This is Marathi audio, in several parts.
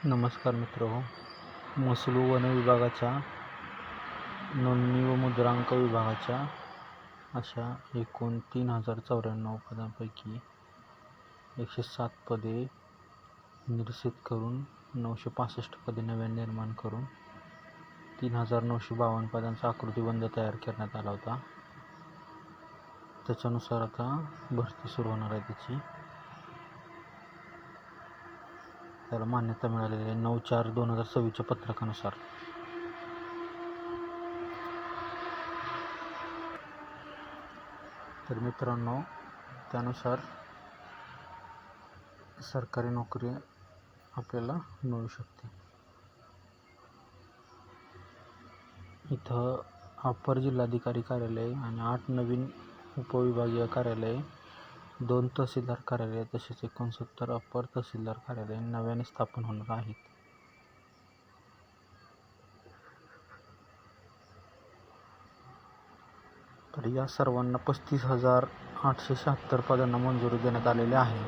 नमस्कार मित्रहो. महसूल वन विभागाच्या नोंदणी व मुद्रांक विभागाच्या अशा एकूण 3094 पदांपैकी 107 पदे निरसित करून 965 पदे नव्याने निर्माण करून 3952 पदांचा आकृतिबंध तयार करण्यात आला होता. त्याच्यानुसार आता भरती सुरू होणार आहे. त्याला मान्यता मिळालेली आहे 9/4/2026 पत्रकानुसार. तर मित्रांनो, त्यानुसार सरकारी नोकरी आपल्याला मिळू शकते. इथं अपर जिल्हाधिकारी कार्यालय आणि 8 नवीन उपविभागीय कार्यालय, 2 तहसीलदार कार्यालय तसेच 69 अपर तहसीलदार कार्यालय नव्याने स्थापन होणार आहेत. तर या सर्वांना 35,876 पदांना मंजुरी देण्यात आलेली आहे.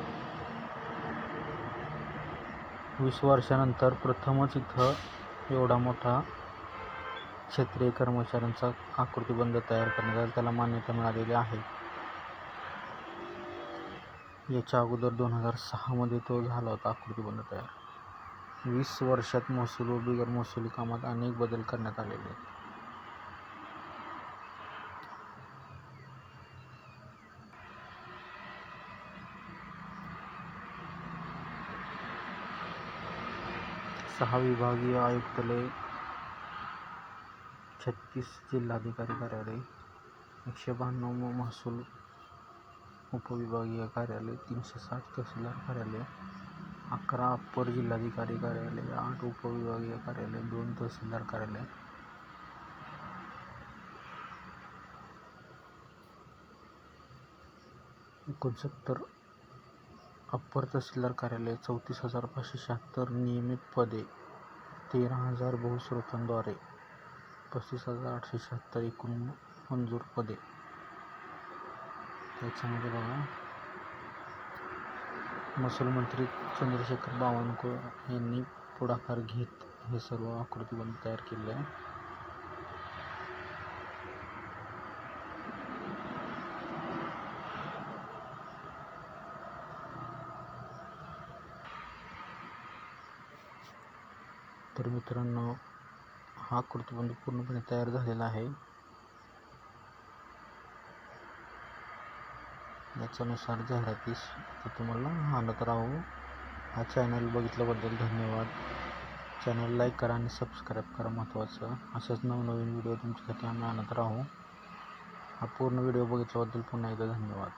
20 वर्षानंतर प्रथमच इथं एवढा मोठा क्षेत्रीय कर्मचाऱ्यांचा आकृतिबंध तयार करण्यात आला. त्याला मान्यता मिळालेली आहे. याच्या अगोदर 2006 मध्ये तो झाला होता आकृतिबंध तयार. 20 वर्षात महसूल व बिगर महसुली कामात अनेक बदल करण्यात आलेले आहेत. सहा विभागीय आयुक्तालय, 36 जिल्हाधिकारी कार्यालय, 192 महसूल उपविभागीय कार्यालय, 360 तहसीलदार कार्यालय, 11 अप्पर जिल्हाधिकारी कार्यालय, 8 उपविभागीय कार्यालय, 2 तहसीलदार कार्यालय, 69 अप्पर तहसीलदार कार्यालय, 34,576 नियमित पदे, 13,000 बहुस्रोतांद्वारे, 35,876 एकूण मंजूर पदे. त्याच्यामध्ये बघा, महसूल मंत्री चंद्रशेखर बावनकुळे यांनी पुढाकार घेत हे सर्व आकृतिबंध तयार केले आहे. तर मित्रांनो, हा आकृतिबंध पूर्णपणे तयार झालेला आहे. याच्यानुसार जाहिरातीस तुम्हाला आणत राहू. हा चॅनल बघितल्याबद्दल धन्यवाद. चॅनल लाईक करा आणि सबस्क्राईब करा. महत्त्वाचं, असेच नवनवीन व्हिडिओ तुमच्यासाठी आम्ही आणत राहू. हा पूर्ण व्हिडिओ बघितल्याबद्दल पुन्हा एकदा धन्यवाद.